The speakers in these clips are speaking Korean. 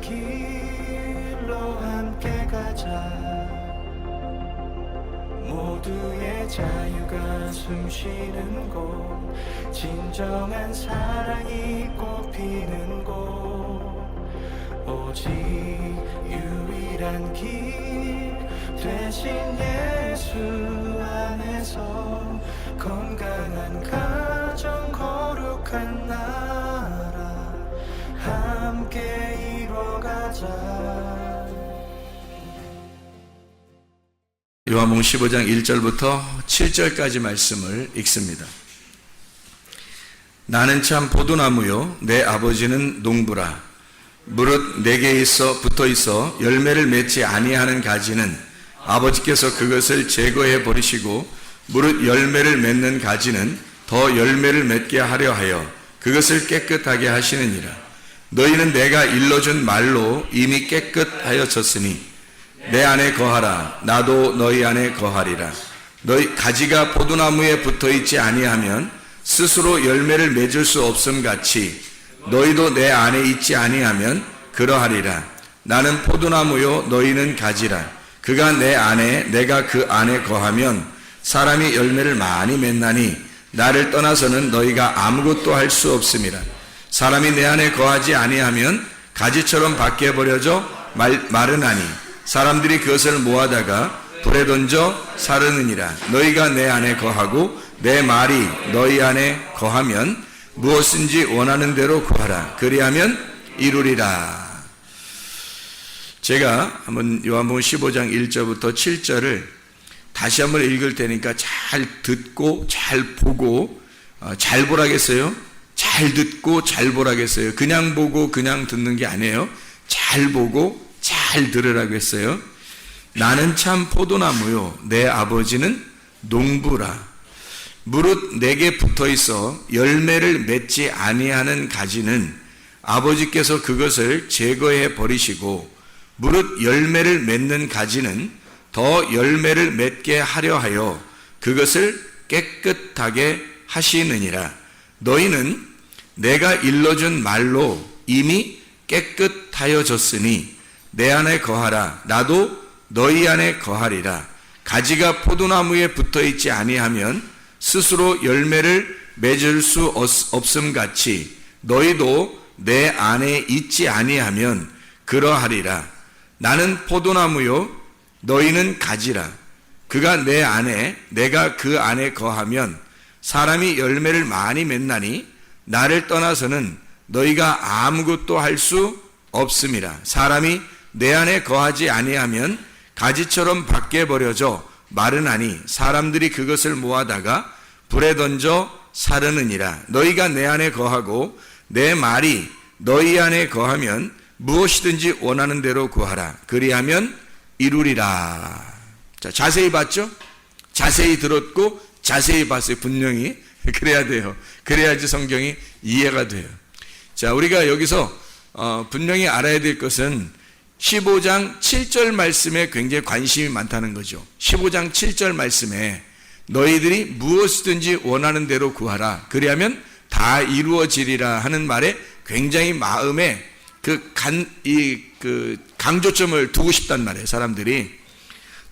길로 함께 가자. 모두의 자유가 숨쉬는 곳, 진정한 사랑이 꽃피는 곳, 오직 유일한 길 대신 예수 안에서 건강한 가정 거룩한 나라 함께 이뤄가자. 요한복음 15장 1절부터 7절까지 말씀을 읽습니다. 나는 참 포도나무요 내 아버지는 농부라. 무릇 내게 붙어 있어 열매를 맺지 아니하는 가지는 아버지께서 그것을 제거해 버리시고, 무릇 열매를 맺는 가지는 더 열매를 맺게 하려 하여 그것을 깨끗하게 하시느니라. 너희는 내가 일러준 말로 이미 깨끗하여졌으니 내 안에 거하라. 나도 너희 안에 거하리라. 너희 가지가 포도나무에 붙어 있지 아니하면 스스로 열매를 맺을 수 없음 같이 너희도 내 안에 있지 아니하면 그러하리라. 나는 포도나무요 너희는 가지라. 그가 내 안에 내가 그 안에 거하면 사람이 열매를 많이 맺나니 나를 떠나서는 너희가 아무것도 할 수 없음이라. 사람이 내 안에 거하지 아니하면 가지처럼 밖에 버려져 마르나니 사람들이 그것을 모아다가 불에 던져 사르느니라. 너희가 내 안에 거하고 내 말이 너희 안에 거하면 무엇인지 원하는 대로 구하라. 그리하면 이루리라. 제가 한번 요한복음 15장 1절부터 7절을 다시 한번 읽을 테니까 잘 듣고 잘 보고 잘 보라겠어요? 잘 듣고 잘 보라겠어요? 그냥 보고 그냥 듣는 게 아니에요. 잘 보고 잘 들으라고 했어요. 나는 참 포도나무요 내 아버지는 농부라. 무릇 내게 붙어 있어 열매를 맺지 아니하는 가지는 아버지께서 그것을 제거해 버리시고, 무릇 열매를 맺는 가지는 더 열매를 맺게 하려 하여 그것을 깨끗하게 하시느니라. 너희는 내가 일러준 말로 이미 깨끗하여졌으니 내 안에 거하라. 나도 너희 안에 거하리라. 가지가 포도나무에 붙어 있지 아니하면 스스로 열매를 맺을 수 없음 같이 너희도 내 안에 있지 아니하면 그러하리라. 나는 포도나무요 너희는 가지라. 그가 내 안에 내가 그 안에 거하면 사람이 열매를 많이 맺나니 나를 떠나서는 너희가 아무것도 할 수 없음이라. 사람이 내 안에 거하지 아니하면 가지처럼 밖에 버려져 마르나니 사람들이 그것을 모아다가 불에 던져 사르느니라. 너희가 내 안에 거하고 내 말이 너희 안에 거하면 무엇이든지 원하는 대로 구하라. 그리하면 이루리라. 자, 자세히 봤죠? 자세히 들었고 자세히 봤어요. 분명히 그래야 돼요. 그래야지 성경이 이해가 돼요. 자, 우리가 여기서 분명히 알아야 될 것은 15장 7절 말씀에 굉장히 관심이 많다는 거죠. 15장 7절 말씀에 너희들이 무엇이든지 원하는 대로 구하라. 그리하면 다 이루어지리라 하는 말에 굉장히 마음에 강조점을 두고 싶단 말이에요, 사람들이.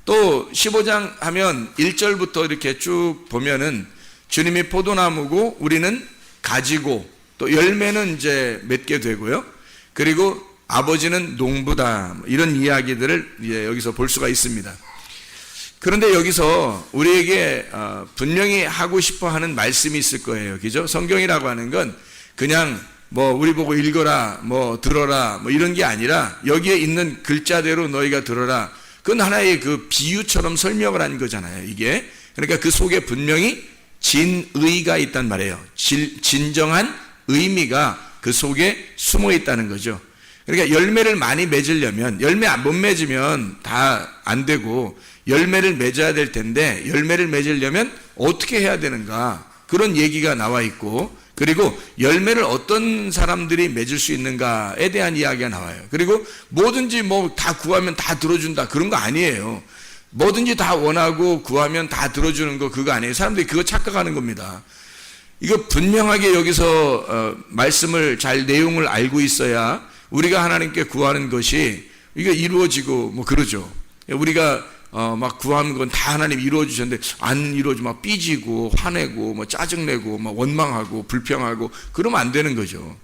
또 15장 하면 1절부터 이렇게 쭉 보면은 주님이 포도나무고 우리는 가지고 또 열매는 이제 맺게 되고요. 그리고 아버지는 농부다. 이런 이야기들을 여기서 볼 수가 있습니다. 그런데 여기서 우리에게 분명히 하고 싶어 하는 말씀이 있을 거예요. 그죠? 성경이라고 하는 건 그냥 우리 보고 읽어라, 들어라, 이런 게 아니라 여기에 있는 글자대로 너희가 들어라. 그건 하나의 그 비유처럼 설명을 한 거잖아요, 이게. 그러니까 그 속에 분명히 진의가 있단 말이에요. 진정한 의미가 그 속에 숨어 있다는 거죠. 그러니까 열매를 많이 맺으려면, 열매 못 맺으면 다 안 되고 열매를 맺어야 될 텐데 열매를 맺으려면 어떻게 해야 되는가, 그런 얘기가 나와 있고, 그리고 열매를 어떤 사람들이 맺을 수 있는가에 대한 이야기가 나와요. 그리고 뭐든지 다 구하면 다 들어준다, 그런 거 아니에요. 뭐든지 다 원하고 구하면 다 들어주는 거, 그거 아니에요. 사람들이 그거 착각하는 겁니다. 이거 분명하게 여기서 말씀을 잘 내용을 알고 있어야 우리가 하나님께 구하는 것이 이게 이루어지고 뭐 그러죠. 우리가 막 구하는 건 다 하나님 이루어 주셨는데 안 이루어지면 막 삐지고 화내고 뭐 짜증내고 막 원망하고 불평하고 그러면 안 되는 거죠.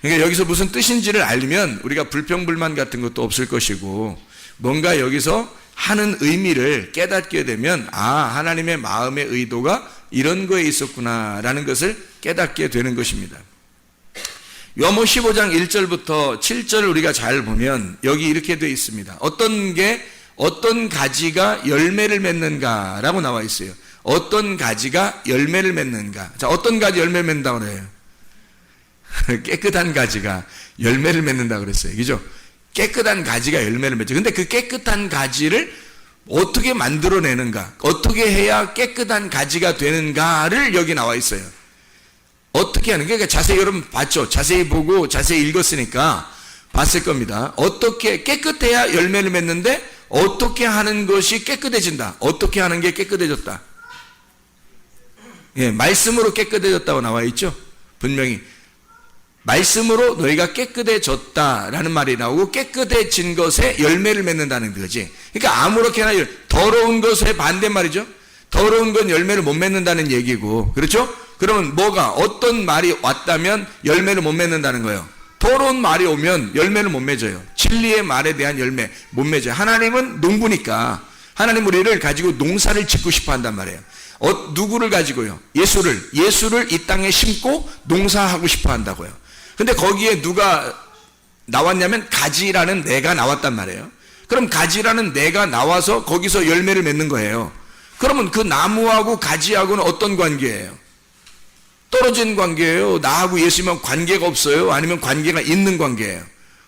그러니까 여기서 무슨 뜻인지를 알면 우리가 불평불만 같은 것도 없을 것이고, 뭔가 여기서 하는 의미를 깨닫게 되면 하나님의 마음의 의도가 이런 거에 있었구나라는 것을 깨닫게 되는 것입니다. 요한복음 15장 1절부터 7절을 우리가 잘 보면 여기 이렇게 되어 있습니다. 어떤 가지가 열매를 맺는가라고 나와 있어요. 어떤 가지가 열매를 맺는가. 자, 어떤 가지 열매를 맺는다고 그래요? 깨끗한 가지가 열매를 맺는다고 그랬어요. 그죠? 깨끗한 가지가 열매를 맺죠. 근데 그 깨끗한 가지를 어떻게 만들어내는가, 어떻게 해야 깨끗한 가지가 되는가를 여기 나와 있어요. 어떻게 하는 게, 그러니까 자세히 여러분 봤죠? 자세히 보고 자세히 읽었으니까 봤을 겁니다. 어떻게 깨끗해야 열매를 맺는데 어떻게 하는 것이 깨끗해진다. 어떻게 하는 게 깨끗해졌다. 예, 말씀으로 깨끗해졌다고 나와 있죠. 분명히 말씀으로 너희가 깨끗해졌다라는 말이 나오고, 깨끗해진 것에 열매를 맺는다는 거지. 그러니까 아무렇게나 더러운 것의 반대말이죠. 더러운 건 열매를 못 맺는다는 얘기고, 그렇죠? 그러면 뭐가, 어떤 말이 왔다면 열매를 못 맺는다는 거예요. 더러운 말이 오면 열매를 못 맺어요. 진리의 말에 대한 열매 못 맺어요. 하나님은 농부니까 하나님 우리를 가지고 농사를 짓고 싶어 한단 말이에요. 누구를 가지고요? 예수를 이 땅에 심고 농사하고 싶어 한다고요. 근데 거기에 누가 나왔냐면 가지라는 내가 나왔단 말이에요. 그럼 가지라는 내가 나와서 거기서 열매를 맺는 거예요. 그러면 그 나무하고 가지하고는 어떤 관계예요? 떨어진 관계예요? 나하고 예수님은 관계가 없어요? 아니면 관계가 있는 관계예요?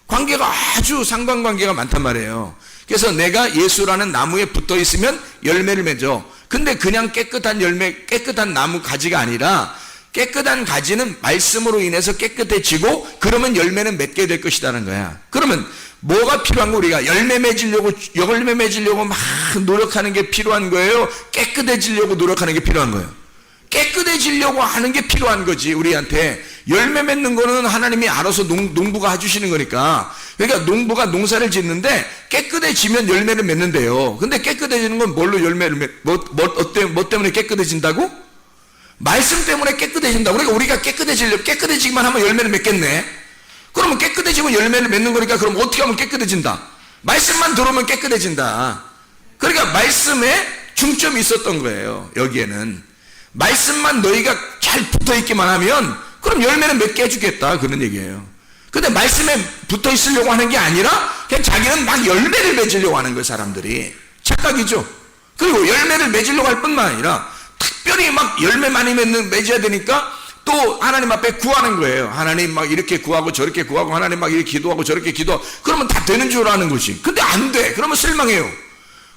관계가 아주 상관관계가 많단 말이에요. 그래서 내가 예수라는 나무에 붙어 있으면 열매를 맺어. 근데 그냥 깨끗한 열매, 깨끗한 나무 가지가 아니라 깨끗한 가지는 말씀으로 인해서 깨끗해지고, 그러면 열매는 맺게 될 것이라는 거야. 그러면 뭐가 필요한 거? 우리가 열매 맺으려고 막 노력하는 게 필요한 거예요? 깨끗해지려고 노력하는 게 필요한 거예요? 깨끗해지려고 하는 게 필요한 거지. 우리한테 열매 맺는 거는 하나님이 알아서 농부가 해주시는 거니까. 그러니까 농부가 농사를 짓는데 깨끗해지면 열매를 맺는데요. 근데 깨끗해지는 건 뭘로 열매를 뭐 때문에 깨끗해진다고? 말씀 때문에 깨끗해진다고. 그러니까 우리가 깨끗해지기만 하면 열매를 맺겠네. 그러면 깨끗해지면 열매를 맺는 거니까, 그럼 어떻게 하면 깨끗해진다? 말씀만 들어오면 깨끗해진다. 그러니까 말씀에 중점이 있었던 거예요. 여기에는 말씀만 너희가 잘 붙어있기만 하면 그럼 열매는 맺게 해주겠다, 그런 얘기예요. 근데 말씀에 붙어 있으려고 하는 게 아니라 그냥 자기는 막 열매를 맺으려고 하는 거예요. 사람들이 착각이죠. 그리고 열매를 맺으려고 할 뿐만 아니라 특별히 막 열매 많이 맺어야 되니까 또 하나님 앞에 구하는 거예요. 하나님 막 이렇게 구하고 저렇게 구하고, 하나님 막 이렇게 기도하고 저렇게 기도하고, 그러면 다 되는 줄 아는 거지. 근데 안 돼. 그러면 실망해요.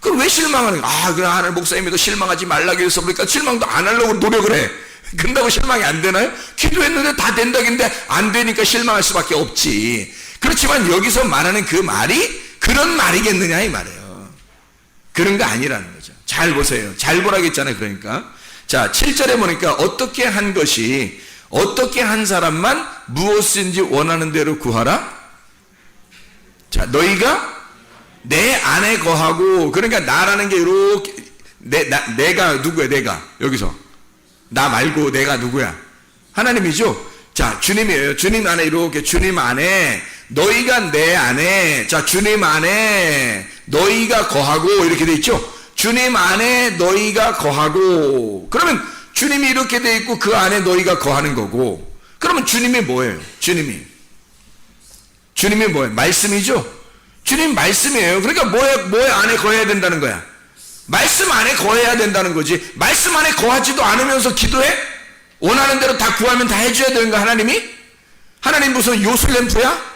그럼 왜 실망하는 거야? 그럼 하나님 목사님도 실망하지 말라고 해서 그러니까 실망도 안 하려고 노력을 해. 근다고 실망이 안 되나요? 기도했는데 다 된다긴데 안 되니까 실망할 수밖에 없지. 그렇지만 여기서 말하는 그 말이 그런 말이겠느냐 이 말이에요. 그런 거 아니라는 거죠. 잘 보세요. 잘 보라고 했잖아요. 그러니까 자, 7절에 보니까 어떻게 한 것이, 어떻게 한 사람만 무엇인지 원하는 대로 구하라. 자, 너희가 내 안에 거하고, 그러니까 나라는 게 이렇게 내가 누구야? 내가 여기서 나 말고 내가 누구야? 하나님이죠. 자, 주님이에요. 주님 안에 이렇게, 주님 안에 너희가 내 안에, 자, 주님 안에 너희가 거하고 이렇게 돼 있죠. 주님 안에 너희가 거하고, 그러면 주님이 이렇게 돼 있고 그 안에 너희가 거하는 거고, 그러면 주님이 뭐예요? 주님이 뭐예요? 말씀이죠. 주님 말씀이에요. 그러니까 뭐에 안에 거해야 된다는 거야? 말씀 안에 거해야 된다는 거지. 말씀 안에 거하지도 않으면서 기도해? 원하는 대로 다 구하면 다 해줘야 되는 거 하나님이? 하나님 무슨 요술램프야?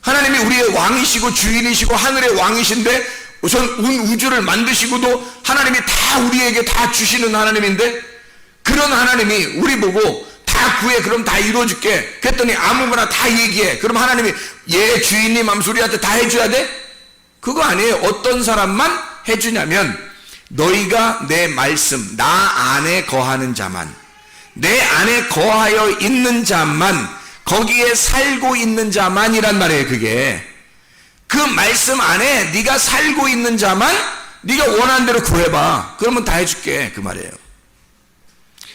하나님이 우리의 왕이시고 주인이시고 하늘의 왕이신데 우선 우주를 만드시고도 하나님이 다 우리에게 다 주시는 하나님인데, 그런 하나님이 우리 보고 다 구해, 그럼 다 이루어줄게 그랬더니 아무거나 다 얘기해. 그럼 하나님이 얘 주인님 맘소리한테 다 해줘야 돼? 그거 아니에요. 어떤 사람만 해주냐면 너희가 내 말씀, 나 안에 거하는 자만, 내 안에 거하여 있는 자만, 거기에 살고 있는 자만이란 말이에요. 그게 그 말씀 안에 네가 살고 있는 자만 네가 원하는 대로 구해봐. 그러면 다 해줄게, 그 말이에요.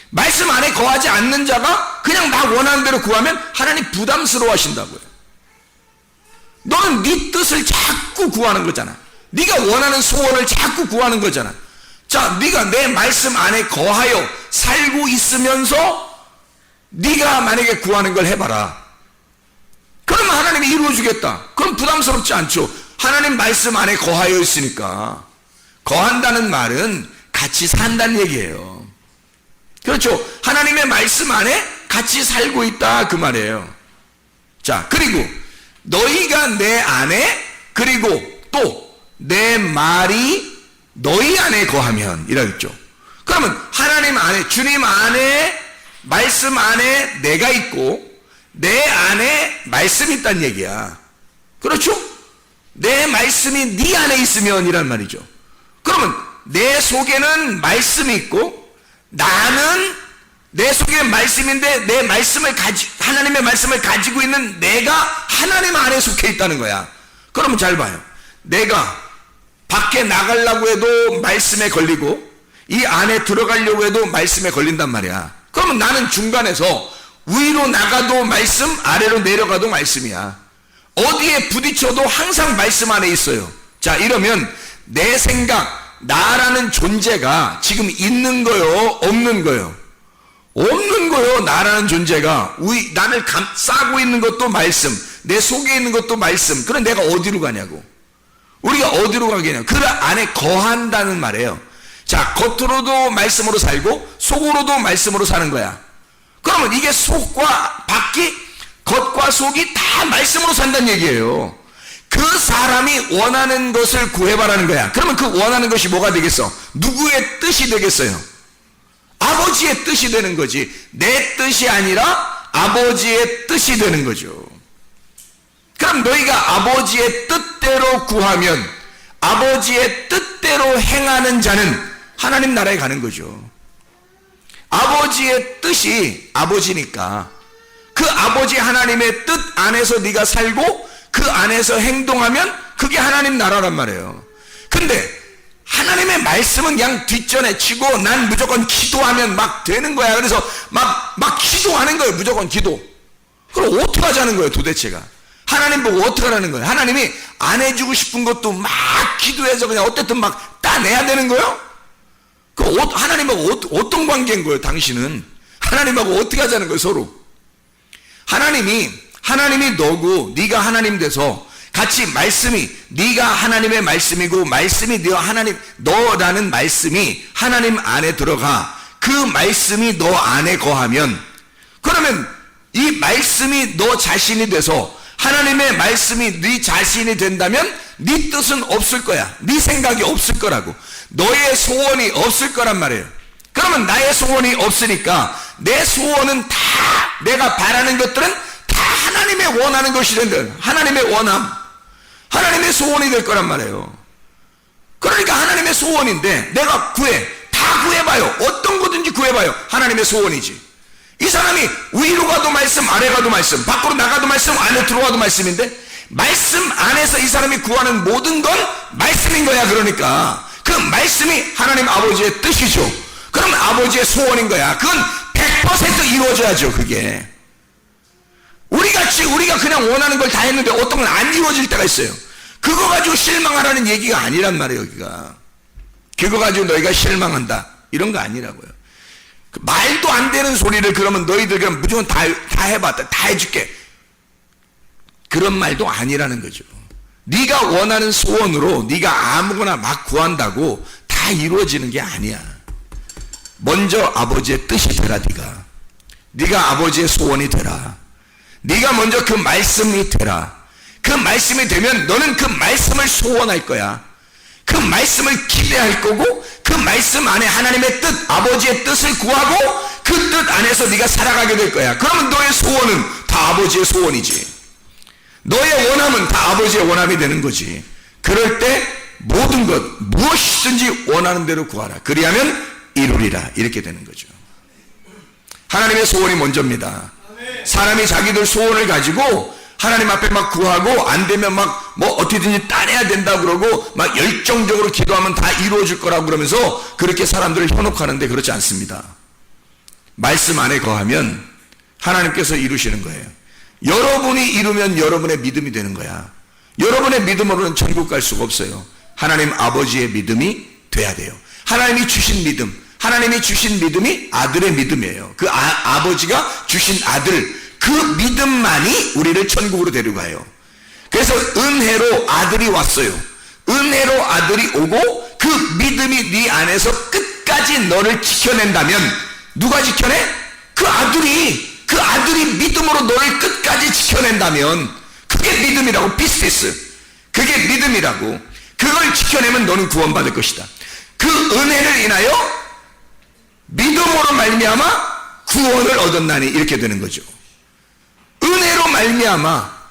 말씀 안에 거하지 않는 자가 그냥 나 원하는 대로 구하면 하나님 부담스러워 하신다고요. 너는 네 뜻을 자꾸 구하는 거잖아. 네가 원하는 소원을 자꾸 구하는 거잖아. 자, 네가 내 말씀 안에 거하여 살고 있으면서 네가 만약에 구하는 걸 해봐라. 그러면 하나님이 이루어주겠다. 그럼 부담스럽지 않죠. 하나님 말씀 안에 거하여 있으니까. 거한다는 말은 같이 산다는 얘기예요. 그렇죠. 하나님의 말씀 안에 같이 살고 있다, 그 말이에요. 자, 그리고 너희가 내 안에, 그리고 또 내 말이 너희 안에 거하면 이라겠죠. 그러면 하나님 안에, 주님 안에, 말씀 안에 내가 있고 내 안에 말씀이 있다는 얘기야. 그렇죠? 내 말씀이 네 안에 있으면 이란 말이죠. 그러면 내 속에는 말씀이 있고 나는 내 속에 말씀인데 내 말씀을 하나님의 말씀을 가지고 있는 내가 하나님 안에 속해 있다는 거야. 그러면 잘 봐요. 내가 밖에 나가려고 해도 말씀에 걸리고 이 안에 들어가려고 해도 말씀에 걸린단 말이야. 그러면 나는 중간에서 위로 나가도 말씀, 아래로 내려가도 말씀이야. 어디에 부딪혀도 항상 말씀 안에 있어요. 자, 이러면 내 생각, 나라는 존재가 지금 있는 거요, 없는 거요? 없는 거요. 나라는 존재가 나를 감싸고 있는 것도 말씀, 내 속에 있는 것도 말씀. 그럼 내가 어디로 가냐고. 우리가 어디로 가겠냐. 그 안에 거한다는 말이에요. 자, 겉으로도 말씀으로 살고 속으로도 말씀으로 사는 거야. 그러면 이게 속과 밖이, 겉과 속이 다 말씀으로 산다는 얘기예요. 그 사람이 원하는 것을 구해봐라는 거야. 그러면 그 원하는 것이 뭐가 되겠어? 누구의 뜻이 되겠어요? 아버지의 뜻이 되는 거지. 내 뜻이 아니라 아버지의 뜻이 되는 거죠. 그럼 너희가 아버지의 뜻대로 구하면 아버지의 뜻대로 행하는 자는 하나님 나라에 가는 거죠. 아버지의 뜻이 아버지니까 그 아버지 하나님의 뜻 안에서 네가 살고 그 안에서 행동하면 그게 하나님 나라란 말이에요. 근데 하나님의 말씀은 그냥 뒷전에 치고 난 무조건 기도하면 막 되는 거야. 그래서 막 기도하는 거예요. 무조건 기도. 그럼 어떻게 하자는 거예요, 도대체가? 하나님 보고 어떻게 하라는 거예요? 하나님이 안 해주고 싶은 것도 막 기도해서 그냥 어쨌든 막 따내야 되는 거예요? 하나님하고 어떤 관계인 거예요, 당신은? 하나님하고 어떻게 하자는 거예요, 서로? 하나님이 너고 네가 하나님 돼서 같이 말씀이 네가 하나님의 말씀이고 말씀이 너라는 말씀이 하나님 안에 들어가 그 말씀이 너 안에 거하면 그러면 이 말씀이 너 자신이 돼서 하나님의 말씀이 네 자신이 된다면 네 뜻은 없을 거야. 네 생각이 없을 거라고. 너의 소원이 없을 거란 말이에요. 그러면 나의 소원이 없으니까 내 소원은 다 내가 바라는 것들은 다 하나님의 원하는 것이 된다. 하나님의 원함, 하나님의 소원이 될 거란 말이에요. 그러니까 하나님의 소원인데 내가 다 구해봐요. 어떤 거든지 구해봐요. 하나님의 소원이지. 이 사람이 위로 가도 말씀, 아래 가도 말씀, 밖으로 나가도 말씀, 안에 들어와도 말씀인데 말씀 안에서 이 사람이 구하는 모든 건 말씀인 거야. 그러니까 그 말씀이 하나님 아버지의 뜻이죠. 그럼 아버지의 소원인 거야. 그건 100% 이루어져야죠. 그게 우리가 그냥 원하는 걸 다 했는데 어떤 건 안 이루어질 때가 있어요. 그거 가지고 실망하라는 얘기가 아니란 말이에요. 여기가 그거 가지고 너희가 실망한다 이런 거 아니라고요. 말도 안 되는 소리를 그러면 너희들 그럼 무조건 다 해봤다, 다 해줄게, 그런 말도 아니라는 거죠. 네가 원하는 소원으로 네가 아무거나 막 구한다고 다 이루어지는 게 아니야. 먼저 아버지의 뜻이 되라. 네가 아버지의 소원이 되라. 네가 먼저 그 말씀이 되라. 그 말씀이 되면 너는 그 말씀을 소원할 거야. 그 말씀을 기대할 거고 그 말씀 안에 하나님의 뜻, 아버지의 뜻을 구하고 그 뜻 안에서 네가 살아가게 될 거야. 그러면 너의 소원은 다 아버지의 소원이지. 너의 원함은 다 아버지의 원함이 되는 거지. 그럴 때 모든 것 무엇이든지 원하는 대로 구하라. 그리하면 이루리라. 이렇게 되는 거죠. 하나님의 소원이 먼저입니다. 사람이 자기들 소원을 가지고 하나님 앞에 막 구하고 안 되면 막 뭐 어떻게든지 따내야 된다 그러고 막 열정적으로 기도하면 다 이루어질 거라고 그러면서 그렇게 사람들을 현혹하는데 그렇지 않습니다. 말씀 안에 거하면 하나님께서 이루시는 거예요. 여러분이 이루면 여러분의 믿음이 되는 거야. 여러분의 믿음으로는 천국 갈 수가 없어요. 하나님 아버지의 믿음이 돼야 돼요. 하나님이 주신 믿음, 하나님이 주신 믿음이 아들의 믿음이에요. 그 아버지가 주신 아들, 그 믿음만이 우리를 천국으로 데려가요. 그래서 은혜로 아들이 왔어요. 은혜로 아들이 오고 그 믿음이 네 안에서 끝까지 너를 지켜낸다면 누가 지켜내? 그 아들이 믿음으로 너를 끝까지 지켜낸다면 그게 믿음이라고. 피스티스, 그게 믿음이라고. 그걸 지켜내면 너는 구원받을 것이다. 그 은혜를 인하여 믿음으로 말미암아 구원을 얻었나니 이렇게 되는 거죠. 은혜로 말미암아,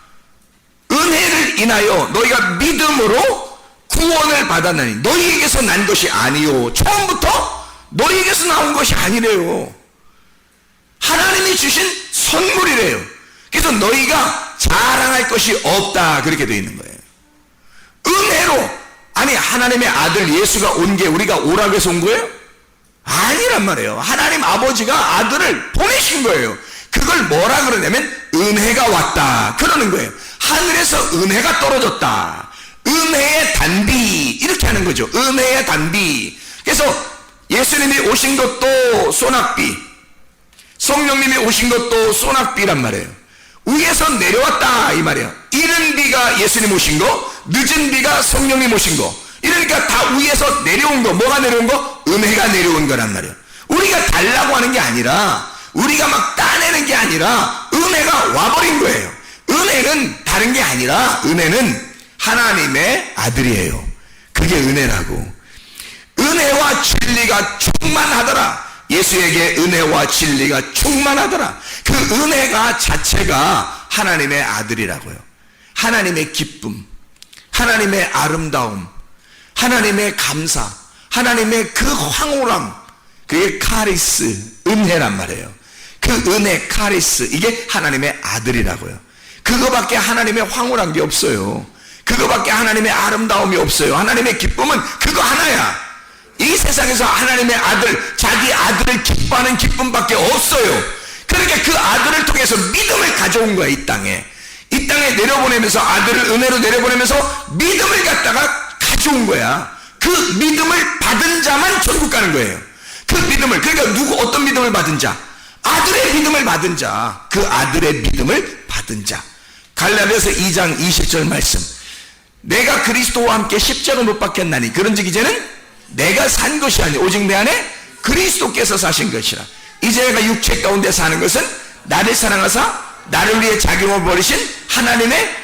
은혜를 인하여 너희가 믿음으로 구원을 받았나니 너희에게서 난 것이 아니요. 처음부터 너희에게서 나온 것이 아니래요. 하나님이 주신 선물이래요. 그래서 너희가 자랑할 것이 없다 그렇게 되어 있는 거예요. 은혜로. 아니 하나님의 아들 예수가 온 게 우리가 오라고 해서 온 거예요? 아니란 말이에요. 하나님 아버지가 아들을 보내신 거예요. 그걸 뭐라 그러냐면 은혜가 왔다 그러는 거예요. 하늘에서 은혜가 떨어졌다. 은혜의 단비 이렇게 하는 거죠. 은혜의 단비. 그래서 예수님이 오신 것도 소낙비, 성령님이 오신 것도 소낙비란 말이에요. 위에서 내려왔다 이 말이에요. 이른 비가 예수님 오신 거, 늦은 비가 성령님 오신 거. 이러니까 다 위에서 내려온 거. 뭐가 내려온 거? 은혜가 내려온 거란 말이에요. 우리가 달라고 하는 게 아니라, 우리가 막 따내는 게 아니라 은혜가 와버린 거예요. 은혜는 다른 게 아니라 은혜는 하나님의 아들이에요. 그게 은혜라고. 은혜와 진리가 충만하더라. 예수에게 은혜와 진리가 충만하더라. 그 은혜가 자체가 하나님의 아들이라고요. 하나님의 기쁨, 하나님의 아름다움, 하나님의 감사, 하나님의 그 황홀함, 그게 카리스, 은혜란 말이에요. 그 은혜, 카리스, 이게 하나님의 아들이라고요. 그거밖에 하나님의 황홀한 게 없어요. 그거밖에 하나님의 아름다움이 없어요. 하나님의 기쁨은 그거 하나야. 이 세상에서 하나님의 아들, 자기 아들을 기뻐하는 기쁨밖에 없어요. 그러니까 그 아들을 통해서 믿음을 가져온 거야. 이 땅에 내려보내면서, 아들을 은혜로 내려보내면서 믿음을 갖다가 가져온 거야. 그 믿음을 받은 자만 천국 가는 거예요. 그 믿음을, 그러니까 어떤 믿음을 받은 자? 아들의 믿음을 받은 자. 그 아들의 믿음을 받은 자. 갈라디아서 2장 20절 말씀. 내가 그리스도와 함께 십자가 못 박혔나니 그런즉 이제는 내가 산 것이 아니 오직 내 안에 그리스도께서 사신 것이라. 이제 내가 육체 가운데 사는 것은 나를 사랑하사 나를 위해 자기 몸을 버리신 하나님의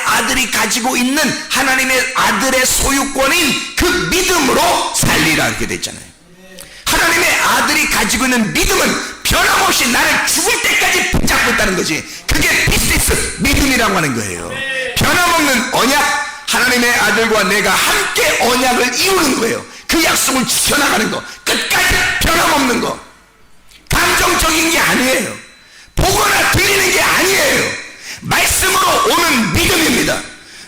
아들이 가지고 있는 하나님의 아들의 소유권인 그 믿음으로 살리라 이렇게 돼 있잖아요. 하나님의 아들이 가지고 있는 믿음은 변함없이 나를 죽을 때까지 붙잡고 있다는 거지. 그게 피스티스, 믿음이라고 하는 거예요. 변함없는 언약, 하나님의 아들과 내가 함께 언약을 이루는 거예요. 그 약속을 지켜나가는 거, 끝까지 변함없는 거. 감정적인 게 아니에요. 보거나 들리는 게 아니에요. 말씀으로 오는 믿음입니다.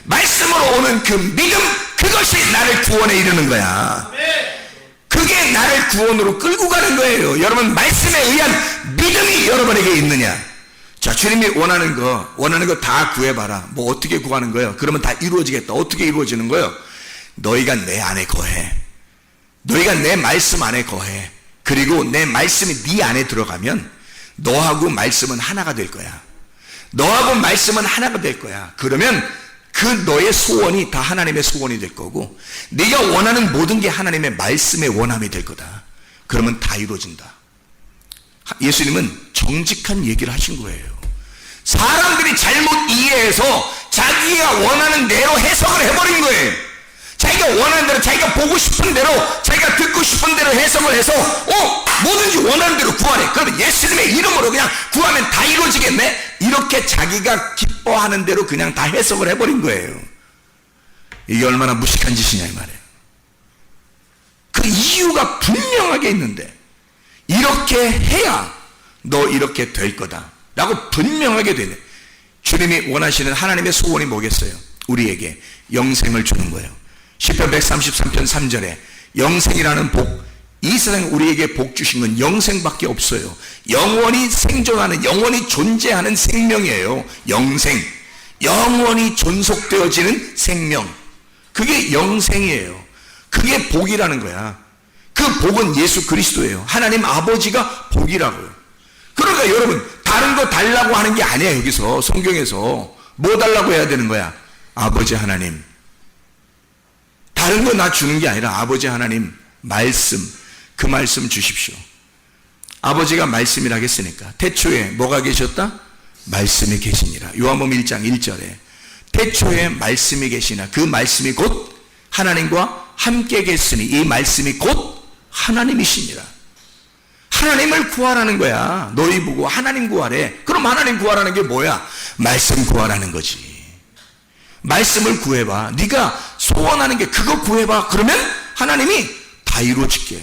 말씀으로 오는 그 믿음, 그것이 나를 구원에 이르는 거야. 그게 나를 구원으로 끌고 가는 거예요. 여러분, 말씀에 의한 믿음이 여러분에게 있느냐? 자, 주님이 원하는 거 다 구해봐라. 뭐 어떻게 구하는 거예요? 그러면 다 이루어지겠다. 어떻게 이루어지는 거예요? 너희가 내 안에 거해. 너희가 내 말씀 안에 거해. 그리고 내 말씀이 네 안에 들어가면 너하고 말씀은 하나가 될 거야. 너하고 말씀은 하나가 될 거야. 그러면 그 너의 소원이 다 하나님의 소원이 될 거고, 네가 원하는 모든 게 하나님의 말씀의 원함이 될 거다. 그러면 다 이루어진다. 예수님은 정직한 얘기를 하신 거예요. 사람들이 잘못 이해해서 자기가 원하는 대로 해석을 해버린 거예요. 자기가 원하는 대로, 자기가 보고 싶은 대로, 자기가 듣고 싶은 대로 해석을 해서 뭐든지 원하는 대로 구하래. 그러면 예수님의 이름으로 그냥 구하면 다 이루어지겠네? 이렇게 자기가 기뻐하는 대로 그냥 다 해석을 해버린 거예요. 이게 얼마나 무식한 짓이냐 이 말이에요. 그 이유가 분명하게 있는데, 이렇게 해야 너 이렇게 될 거다 라고 분명하게 되네. 주님이 원하시는 하나님의 소원이 뭐겠어요? 우리에게 영생을 주는 거예요. 시편 133편 3절에 영생이라는 복, 이 세상에 우리에게 복 주신 건 영생밖에 없어요. 영원히 생존하는, 영원히 존재하는 생명이에요. 영생, 영원히 존속되어지는 생명, 그게 영생이에요. 그게 복이라는 거야. 그 복은 예수 그리스도예요. 하나님 아버지가 복이라고요. 그러니까 여러분, 다른 거 달라고 하는 게 아니야. 여기서 성경에서 뭐 달라고 해야 되는 거야? 아버지 하나님, 다른 거 나 주는 게 아니라 아버지 하나님 말씀, 그 말씀 주십시오. 아버지가 말씀이라 했으니까 태초에 뭐가 계셨다? 말씀이 계시니라. 요한복음 1장 1절에 태초에 말씀이 계시나 그 말씀이 곧 하나님과 함께 계시니 이 말씀이 곧 하나님이시니라. 하나님을 구하라는 거야. 너희 보고 하나님 구하래. 그럼 하나님 구하라는 게 뭐야? 말씀 구하라는 거지. 말씀을 구해봐. 네가 소원하는 게 그거 구해봐. 그러면 하나님이 다 이루어질게.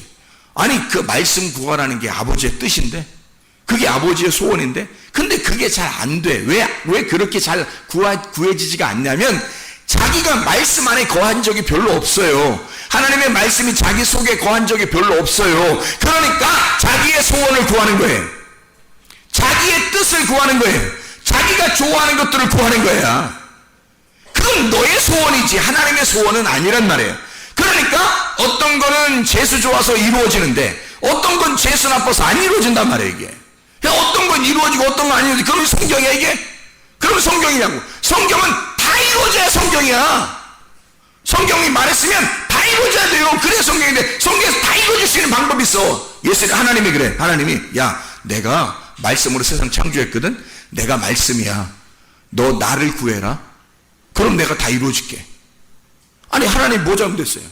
아니, 그 말씀 구하라는 게 아버지의 뜻인데, 그게 아버지의 소원인데, 근데 그게 잘 안 돼. 왜 그렇게 잘 구해지지가 않냐면, 자기가 말씀 안에 거한 적이 별로 없어요. 하나님의 말씀이 자기 속에 거한 적이 별로 없어요. 그러니까 자기의 소원을 구하는 거예요. 자기의 뜻을 구하는 거예요. 자기가 좋아하는 것들을 구하는 거야. 그건 너의 소원이지 하나님의 소원은 아니란 말이에요. 그러니까 어떤 거는 재수 좋아서 이루어지는데 어떤 건 재수 나빠서 안 이루어진단 말이에요. 이게 어떤 건 이루어지고 어떤 건 안 이루어지고, 그럼 성경이야 이게? 그럼 성경이냐고. 성경은 다 이루어져야 성경이야. 성경이 말했으면 다 이루어져야 돼요. 그래 성경인데, 성경에서 다 이루어질 수 있는 방법이 있어. 예수, 하나님이 그래. 하나님이, 야, 내가 말씀으로 세상 창조했거든. 내가 말씀이야. 너 나를 구해라. 그럼 내가 다 이루어질게. 아니, 하나님 뭐 잘못했어요?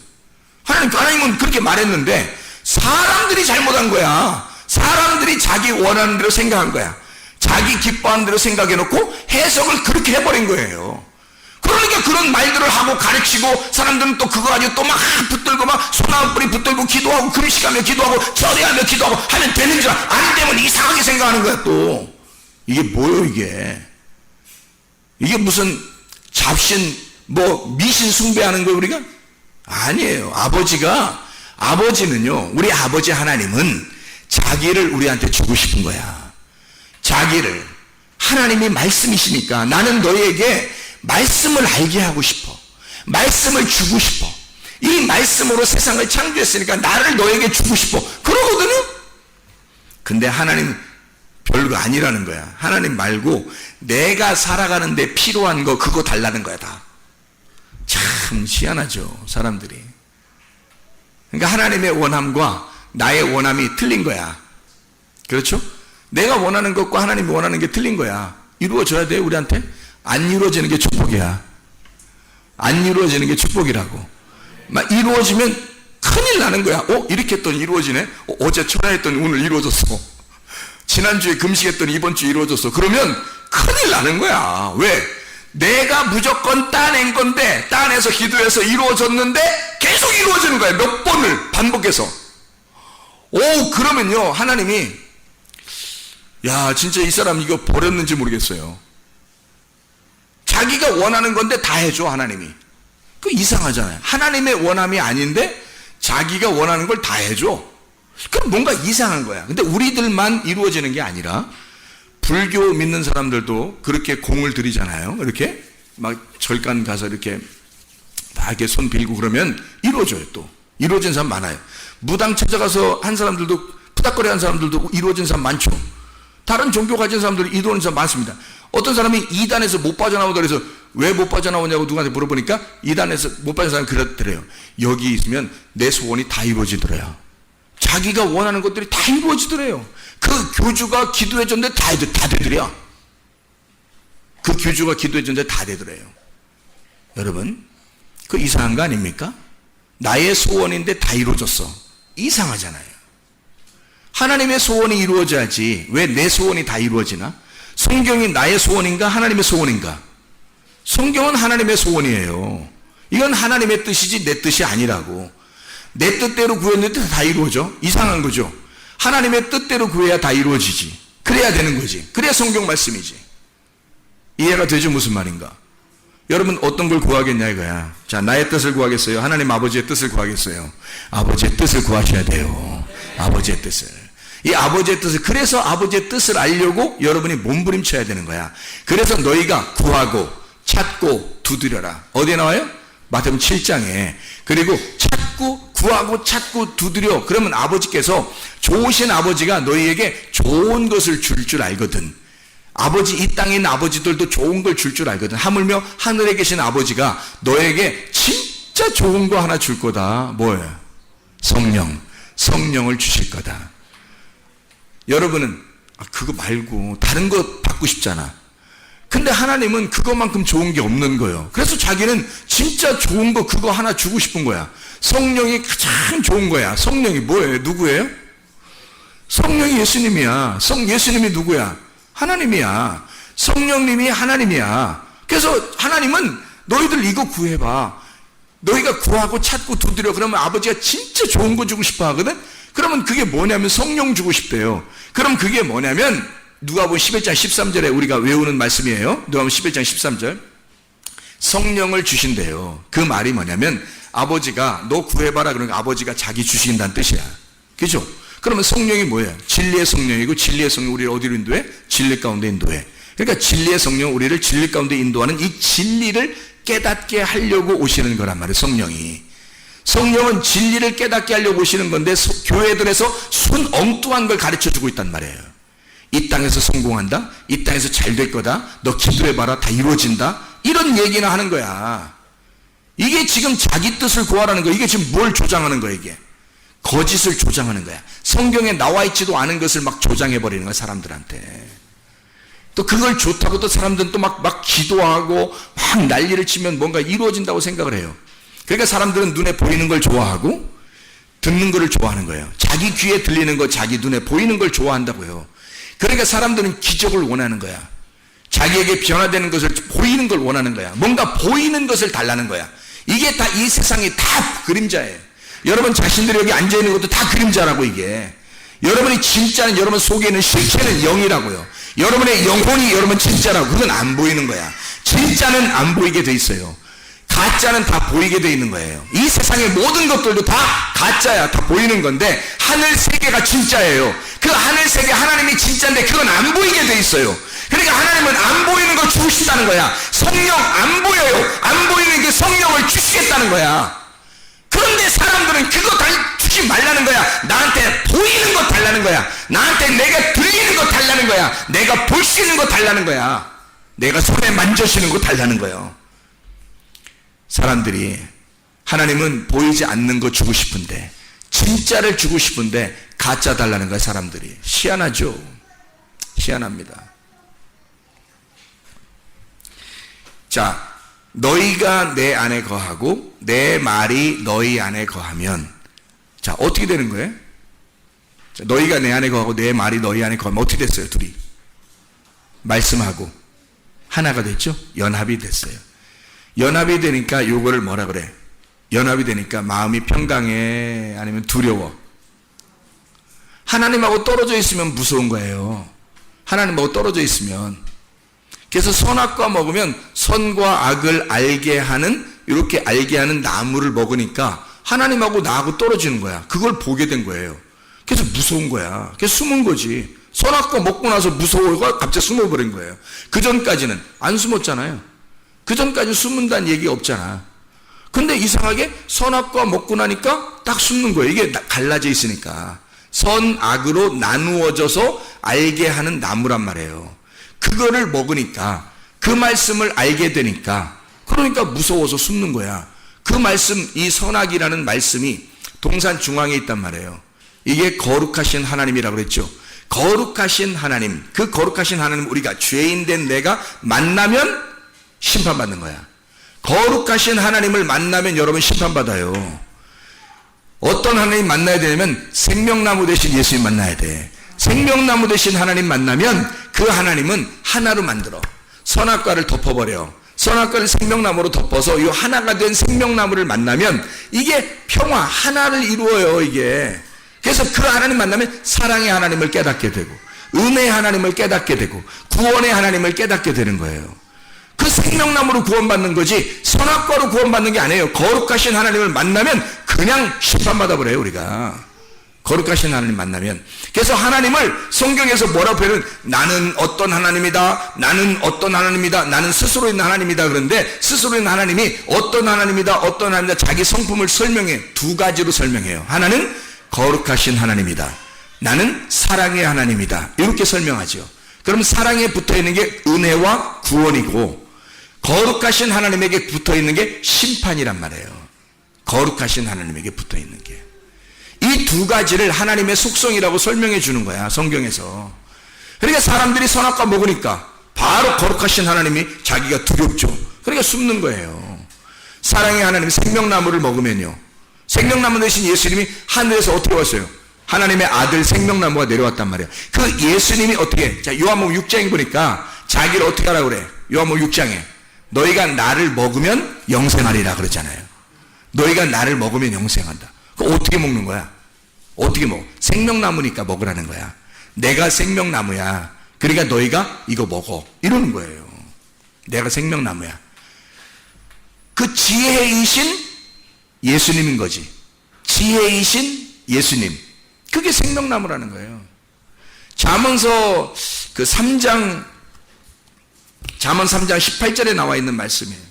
하나님은 그렇게 말했는데 사람들이 잘못한 거야. 사람들이 자기 원하는 대로 생각한 거야. 자기 기뻐하는 대로 생각해놓고 해석을 그렇게 해버린 거예요. 그러니까 그런 말들을 하고 가르치고, 사람들은 또 그거 가지고 또 막 붙들고 막 소나무 뿌리 붙들고 기도하고 금식하며 기도하고 절해하며 기도하고 하면 되는 줄 알아. 안 되면 이상하게 생각하는 거야 또. 이게 뭐예요 이게? 이게 무슨 잡신 뭐 미신 숭배하는 거예요 우리가? 아니에요. 아버지는요, 우리 아버지 하나님은 자기를 우리한테 주고 싶은 거야. 자기를. 하나님이 말씀이시니까 나는 너희에게 말씀을 알게 하고 싶어. 말씀을 주고 싶어. 이 말씀으로 세상을 창조했으니까 나를 너에게 주고 싶어. 그러거든요. 근데 하나님 별거 아니라는 거야. 하나님 말고 내가 살아가는데 필요한 거 그거 달라는 거야 다. 참 희한하죠 사람들이. 그러니까 하나님의 원함과 나의 원함이 틀린 거야. 그렇죠? 내가 원하는 것과 하나님이 원하는 게 틀린 거야. 이루어져야 돼 우리한테? 안 이루어지는 게 축복이야. 안 이루어지는 게 축복이라고. 막 이루어지면 큰일 나는 거야. 이렇게 했더니 이루어지네. 어제 철야했더니 오늘 이루어졌어. 지난주에 금식했더니 이번 주에 이루어졌어. 그러면 큰일 나는 거야. 왜? 내가 무조건 따낸 건데, 따내서 기도해서 이루어졌는데 계속 이루어지는 거야. 몇 번을 반복해서. 그러면요 하나님이, 야 진짜 이 사람 이거 버렸는지 모르겠어요. 자기가 원하는 건데 다 해줘 하나님이. 그 이상하잖아요. 하나님의 원함이 아닌데 자기가 원하는 걸 다 해줘. 그럼 뭔가 이상한 거야. 근데 우리들만 이루어지는 게 아니라 불교 믿는 사람들도 그렇게 공을 들이잖아요. 이렇게 막 절간 가서 이렇게 막 이렇게 손 빌고 그러면 이루어져요. 또 이루어진 사람 많아요. 무당 찾아가서 한 사람들도, 푸닥거리 한 사람들도 이루어진 사람 많죠. 다른 종교 가진 사람들이 이루어진 사람 많습니다. 어떤 사람이 이단에서 못 빠져나오다 그래서 왜 못 빠져나오냐고 누구한테 물어보니까 이단에서 못 빠진 사람이 그렇더래요. 여기 있으면 내 소원이 다 이루어지더래요. 자기가 원하는 것들이 다 이루어지더래요. 그 교주가 기도해 줬는데 다 되더래요. 그 교주가 기도해 줬는데 다 되더래요. 여러분, 그 이상한 거 아닙니까? 나의 소원인데 다 이루어졌어. 이상하잖아요. 하나님의 소원이 이루어져야지 왜 내 소원이 다 이루어지나? 성경이 나의 소원인가 하나님의 소원인가? 성경은 하나님의 소원이에요. 이건 하나님의 뜻이지 내 뜻이 아니라고. 내 뜻대로 구했는데 다 이루어져? 이상한 거죠. 하나님의 뜻대로 구해야 다 이루어지지. 그래야 되는 거지. 그래야 성경 말씀이지. 이해가 되죠? 무슨 말인가? 여러분 어떤 걸 구하겠냐 이거야. 자, 나의 뜻을 구하겠어요? 하나님 아버지의 뜻을 구하겠어요? 아버지의 뜻을 구하셔야 돼요. 아버지의 뜻을. 이 아버지의 뜻을, 그래서 아버지의 뜻을 알려고 여러분이 몸부림쳐야 되는 거야. 그래서 너희가 구하고 찾고 두드려라. 어디에 나와요? 마태복음 7장에. 그리고 찾고 구하고 찾고 두드려. 그러면 아버지께서, 좋으신 아버지가 너희에게 좋은 것을 줄 알거든. 아버지, 이 땅에 있는 아버지들도 좋은 걸 줄 알거든. 하물며 하늘에 계신 아버지가 너에게 진짜 좋은 거 하나 줄 거다. 뭐예요? 성령을 주실 거다. 여러분은 그거 말고 다른 거 받고 싶잖아. 근데 하나님은 그것만큼 좋은 게 없는 거예요. 그래서 자기는 진짜 좋은 거 그거 하나 주고 싶은 거야. 성령이 가장 좋은 거야. 성령이 뭐예요? 누구예요? 성령이 예수님이야. 예수님이 누구야? 하나님이야. 성령님이 하나님이야. 그래서 하나님은 너희들 이거 구해봐. 너희가 구하고 찾고 두드려. 그러면 아버지가 진짜 좋은 거 주고 싶어 하거든. 그러면 그게 뭐냐면 성령 주고 싶대요. 그럼 그게 뭐냐면 누가복음 11장 13절에 우리가 외우는 말씀이에요. 누가복음 11장 13절. 성령을 주신대요. 그 말이 뭐냐면 아버지가 너 구해봐라. 그러니까 아버지가 자기 주신다는 뜻이야. 그죠? 그러면 성령이 뭐예요? 진리의 성령이고, 진리의 성령 우리를 어디로 인도해? 진리 가운데 인도해. 그러니까 진리의 성령 우리를 진리 가운데 인도하는 이 진리를 깨닫게 하려고 오시는 거란 말이에요. 성령은 진리를 깨닫게 하려고 오시는 건데 교회들에서 순 엉뚱한 걸 가르쳐주고 있단 말이에요. 이 땅에서 성공한다? 이 땅에서 잘 될 거다? 너 기도해봐라. 다 이루어진다? 이런 얘기나 하는 거야. 이게 지금 자기 뜻을 구하라는 거야. 이게 지금 뭘 조장하는 거야 이게? 거짓을 조장하는 거야. 성경에 나와 있지도 않은 것을 막 조장해버리는 거야 사람들한테. 또 그걸 좋다고 또 사람들은 또 막 기도하고 막 난리를 치면 뭔가 이루어진다고 생각을 해요. 그러니까 사람들은 눈에 보이는 걸 좋아하고 듣는 걸 좋아하는 거예요. 자기 귀에 들리는 거, 자기 눈에 보이는 걸 좋아한다고요. 그러니까 사람들은 기적을 원하는 거야. 자기에게 변화되는 것을, 보이는 걸 원하는 거야. 뭔가 보이는 것을 달라는 거야. 이게 다 이 세상이 다 그림자예요. 여러분 자신들이 여기 앉아있는 것도 다 그림자라고. 이게 여러분이 진짜는, 여러분 속에 있는 실체는 영이라고요. 여러분의 영혼이 여러분 진짜라고. 그건 안 보이는 거야. 진짜는 안 보이게 돼 있어요. 가짜는 다 보이게 돼 있는 거예요. 이 세상의 모든 것들도 다 가짜야. 다 보이는 건데 하늘 세계가 진짜예요. 그 하늘 세계 하나님이 진짜인데 그건 안 보이게 돼 있어요. 그러니까 하나님은 안 보이는 걸 주고 싶다는 거야. 성령 안 보여요. 안 보이는 게 성령을 주시겠다는 거야. 그런데 사람들은 그거 주지 말라는 거야. 나한테 보이는 거 달라는 거야. 나한테 내가 들리는 거 달라는 거야. 내가 볼 수 있는 거 달라는 거야. 내가 손에 만져지는 거 달라는 거예요. 사람들이 하나님은 보이지 않는 거 주고 싶은데, 진짜를 주고 싶은데 가짜 달라는 거야. 사람들이 희한하죠. 희한합니다. 자, 너희가 내 안에 거하고 내 말이 너희 안에 거하면, 자 어떻게 되는 거예요? 자, 너희가 내 안에 거하고 내 말이 너희 안에 거하면 어떻게 됐어요? 둘이 말씀하고 하나가 됐죠? 연합이 됐어요. 연합이 되니까 요거를 뭐라 그래? 연합이 되니까 마음이 평강해? 아니면 두려워? 하나님하고 떨어져 있으면 무서운 거예요. 하나님하고 떨어져 있으면. 그래서 선악과 먹으면 선과 악을 알게 하는, 이렇게 알게 하는 나무를 먹으니까 하나님하고 나하고 떨어지는 거야. 그걸 보게 된 거예요. 그래서 무서운 거야. 그래서 숨은 거지. 선악과 먹고 나서 무서워가 갑자기 숨어버린 거예요. 그 전까지는 안 숨었잖아요. 그 전까지 숨는다는 얘기가 없잖아. 근데 이상하게 선악과 먹고 나니까 딱 숨는 거예요. 이게 갈라져 있으니까. 선악으로 나누어져서 알게 하는 나무란 말이에요. 그거를 먹으니까, 그 말씀을 알게 되니까, 그러니까 무서워서 숨는 거야. 그 말씀, 이 선악이라는 말씀이 동산 중앙에 있단 말이에요. 이게 거룩하신 하나님이라고 그랬죠. 거룩하신 하나님, 그 거룩하신 하나님, 우리가 죄인된 내가 만나면 심판받는 거야. 거룩하신 하나님을 만나면 여러분 심판받아요. 어떤 하나님 만나야 되냐면 생명나무 대신 예수님 만나야 돼. 생명나무 대신 하나님 만나면 그 하나님은 하나로 만들어. 선악과를 덮어버려. 선악과를 생명나무로 덮어서 이 하나가 된 생명나무를 만나면 이게 평화, 하나를 이루어요. 이게 그래서 그 하나님 만나면 사랑의 하나님을 깨닫게 되고 은혜의 하나님을 깨닫게 되고 구원의 하나님을 깨닫게 되는 거예요. 그 생명나무로 구원받는 거지 선악과로 구원받는 게 아니에요. 거룩하신 하나님을 만나면 그냥 심판받아 버려요. 우리가 거룩하신 하나님 만나면. 그래서 하나님을 성경에서 뭐라고 표현은 나는 어떤 하나님이다, 나는 어떤 하나님이다, 나는 스스로 있는 하나님이다. 그런데 스스로 있는 하나님이 어떤 하나님이다, 어떤 하나님이다, 자기 성품을 설명해. 두 가지로 설명해요. 하나는 거룩하신 하나님이다, 나는 사랑의 하나님이다, 이렇게 설명하죠. 그럼 사랑에 붙어있는 게 은혜와 구원이고 거룩하신 하나님에게 붙어있는 게 심판이란 말이에요. 거룩하신 하나님에게 붙어있는 게. 이 두 가지를 하나님의 속성이라고 설명해 주는 거야, 성경에서. 그러니까 사람들이 선악과 먹으니까 바로 거룩하신 하나님이 자기가 두렵죠. 그러니까 숨는 거예요. 사랑의 하나님 생명나무를 먹으면요, 생명나무 대신 예수님이 하늘에서 어떻게 왔어요? 하나님의 아들 생명나무가 내려왔단 말이에요. 그 예수님이 어떻게, 자, 요한복음 6장에 보니까 자기를 어떻게 하라고 그래? 요한복음 6장에 너희가 나를 먹으면 영생하리라 그러잖아요. 너희가 나를 먹으면 영생한다. 그거 어떻게 먹는 거야? 어떻게 먹어? 생명나무니까 먹으라는 거야. 내가 생명나무야, 그러니까 너희가 이거 먹어, 이러는 거예요. 내가 생명나무야. 그 지혜이신 예수님인 거지. 지혜이신 예수님, 그게 생명나무라는 거예요. 잠언서 그 3장, 잠언 3장 18절에 나와 있는 말씀이에요.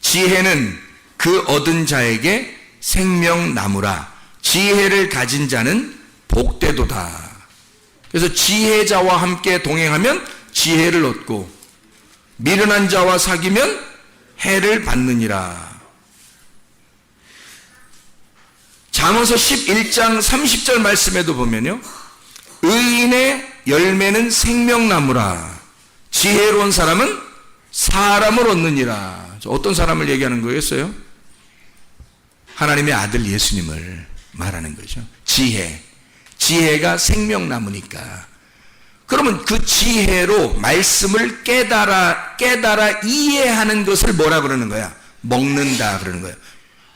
지혜는 그 얻은 자에게 생명나무라. 지혜를 가진 자는 복되도다. 그래서 지혜자와 함께 동행하면 지혜를 얻고 미련한 자와 사귀면 해를 받느니라. 잠언서 11장 30절 말씀에도 보면요, 의인의 열매는 생명나무라. 지혜로운 사람은 사람을 얻느니라. 어떤 사람을 얘기하는 거겠어요? 하나님의 아들 예수님을 말하는 거죠. 지혜가 생명나무니까. 그러면 그 지혜로 말씀을 깨달아 이해하는 것을 뭐라 그러는 거야? 먹는다 그러는 거야.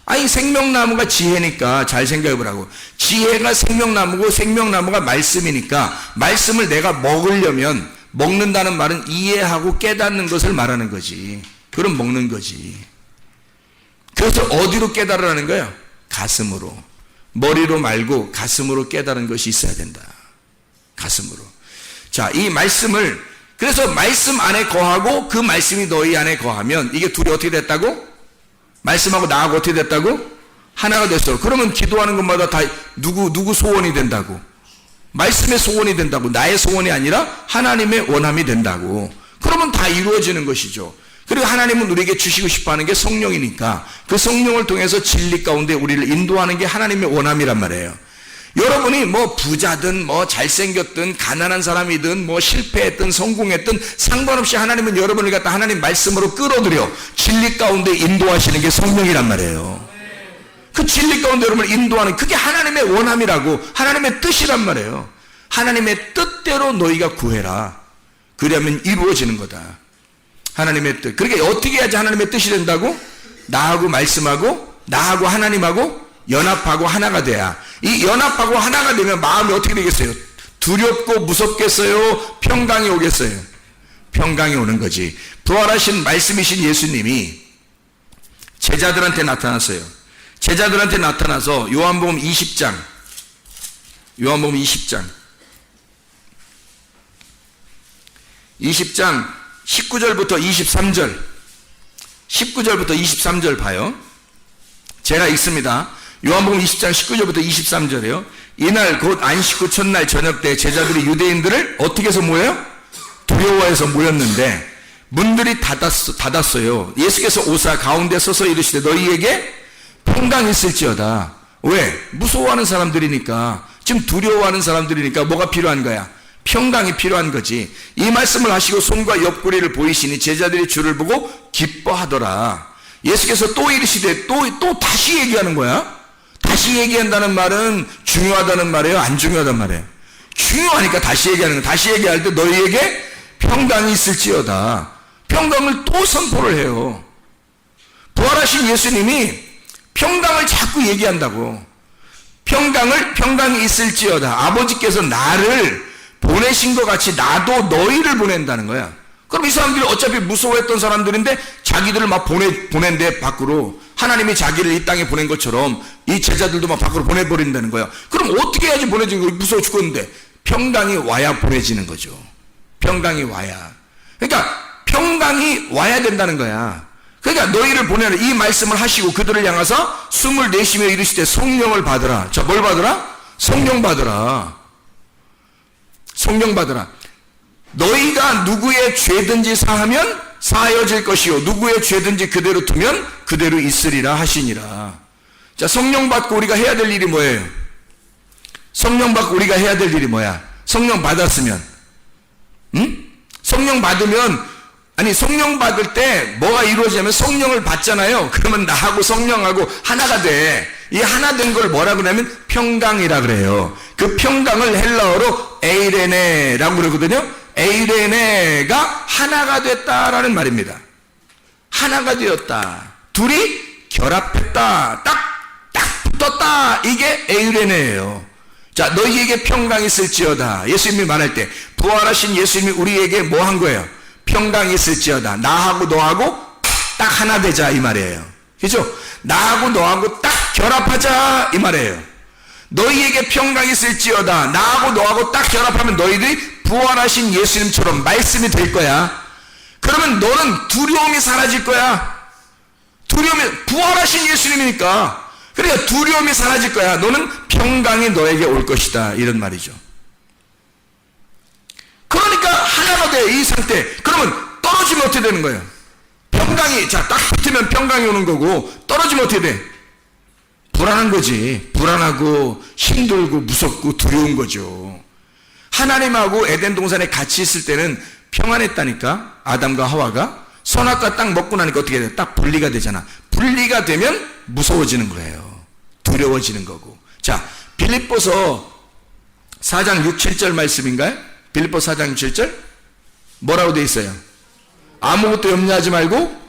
아니, 생명나무가 지혜니까 잘 생각해 보라고. 지혜가 생명나무고 생명나무가 말씀이니까 말씀을 내가 먹으려면, 먹는다는 말은 이해하고 깨닫는 것을 말하는 거지. 그럼 먹는 거지. 그래서 어디로 깨달으라는 거예요? 가슴으로. 머리로 말고 가슴으로 깨달은 것이 있어야 된다. 가슴으로. 자, 이 말씀을, 그래서 말씀 안에 거하고 그 말씀이 너희 안에 거하면 이게 둘이 어떻게 됐다고? 말씀하고 나하고 어떻게 됐다고? 하나가 됐어. 그러면 기도하는 것마다 다 누구 소원이 된다고? 말씀의 소원이 된다고. 나의 소원이 아니라 하나님의 원함이 된다고. 그러면 다 이루어지는 것이죠. 그리고 하나님은 우리에게 주시고 싶어하는 게 성령이니까 그 성령을 통해서 진리 가운데 우리를 인도하는 게 하나님의 원함이란 말이에요. 여러분이 뭐 부자든 뭐 잘생겼든 가난한 사람이든 뭐 실패했든 성공했든 상관없이 하나님은 여러분을 갖다 하나님 말씀으로 끌어들여 진리 가운데 인도하시는 게 성령이란 말이에요. 그 진리 가운데 여러분을 인도하는 그게 하나님의 원함이라고, 하나님의 뜻이란 말이에요. 하나님의 뜻대로 너희가 구해라. 그러면 이루어지는 거다. 하나님의 뜻. 그러니까 어떻게 해야지 하나님의 뜻이 된다고? 나하고 말씀하고 나하고 하나님하고 연합하고 하나가 돼야. 이 연합하고 하나가 되면 마음이 어떻게 되겠어요? 두렵고 무섭겠어요? 평강이 오겠어요? 평강이 오는 거지. 부활하신 말씀이신 예수님이 제자들한테 나타났어요. 제자들한테 나타나서 요한복음 20장 19절부터 23절 봐요. 제가 읽습니다. 요한복음 20장 19절부터 23절이에요. 이날 곧 안식 후 첫날 저녁 때 제자들이 유대인들을 어떻게 해서 모여요? 두려워해서 모였는데 문들이 닫았어요. 예수께서 오사 가운데 서서 이르시되 너희에게 평강이 있을지어다. 왜? 무서워하는 사람들이니까, 지금 두려워하는 사람들이니까 뭐가 필요한 거야? 평강이 필요한 거지. 이 말씀을 하시고 손과 옆구리를 보이시니 제자들이 주를 보고 기뻐하더라. 예수께서 또 이르시되 또 다시 얘기하는 거야. 다시 얘기한다는 말은 중요하다는 말이에요, 안 중요하단 말이에요? 중요하니까 다시 얘기하는 거야. 다시 얘기할 때 너희에게 평강이 있을지어다. 평강을 또 선포를 해요. 부활하신 예수님이 평강을 자꾸 얘기한다고. 평강이 있을지어다. 아버지께서 나를 보내신 것 같이 나도 너희를 보낸다는 거야. 그럼 이 사람들이 어차피 무서워했던 사람들인데 자기들을 막 보낸대 밖으로. 하나님이 자기를 이 땅에 보낸 것처럼 이 제자들도 막 밖으로 보내버린다는 거야. 그럼 어떻게 해야지 보내지는 거야? 무서워 죽겠는데. 평강이 와야 보내지는 거죠. 평강이 와야. 그러니까 평강이 와야 된다는 거야. 그러니까 너희를 보내라 이 말씀을 하시고 그들을 향해서 숨을 내쉬며 이르시되 성령을 받으라. 자, 뭘 받으라? 성령 받으라. 성령 받으라. 너희가 누구의 죄든지 사하면 사하여질 것이요 누구의 죄든지 그대로 두면 그대로 있으리라 하시니라. 자, 성령 받고 우리가 해야 될 일이 뭐예요? 성령 받고 우리가 해야 될 일이 뭐야? 성령 받았으면 성령 받으면 성령 받을 때 뭐가 이루어지냐면 성령을 받잖아요. 그러면 나하고 성령하고 하나가 돼. 이 하나 된 걸 뭐라 그러냐면 평강이라 그래요. 그 평강을 헬라어로 에이레네라고 그러거든요. 에이레네가 하나가 됐다라는 말입니다. 하나가 되었다. 둘이 결합했다. 딱 붙었다. 이게 에이레네예요. 자, 너희에게 평강이 있을지어다. 예수님이 말할 때 부활하신 예수님이 우리에게 뭐 한 거예요? 평강이 있을지어다. 나하고 너하고 딱 하나 되자 이 말이에요. 그죠? 나하고 너하고 딱 결합하자 이 말이에요. 너희에게 평강이 있을지어다. 나하고 너하고 딱 결합하면 너희들이 부활하신 예수님처럼 말씀이 될 거야. 그러면 너는 두려움이 사라질 거야. 부활하신 예수님이니까. 그러니까 두려움이 사라질 거야. 너는 평강이 너에게 올 것이다. 이런 말이죠. 그러니까 하나가 돼, 이 상태. 그러면 떨어지면 어떻게 되는 거예요? 평강이, 딱 붙으면 평강이 오는 거고, 떨어지면 어떻게 돼? 불안한 거지. 불안하고, 힘들고, 무섭고, 두려운 거죠. 하나님하고 에덴 동산에 같이 있을 때는 평안했다니까? 아담과 하와가. 선악과 딱 먹고 나니까 어떻게 돼? 딱 분리가 되잖아. 분리가 되면 무서워지는 거예요. 두려워지는 거고. 자, 빌립보서 4장 6, 7절 말씀인가요? 빌립보 4장 6, 7절? 뭐라고 되어 있어요? 아무것도 염려하지 말고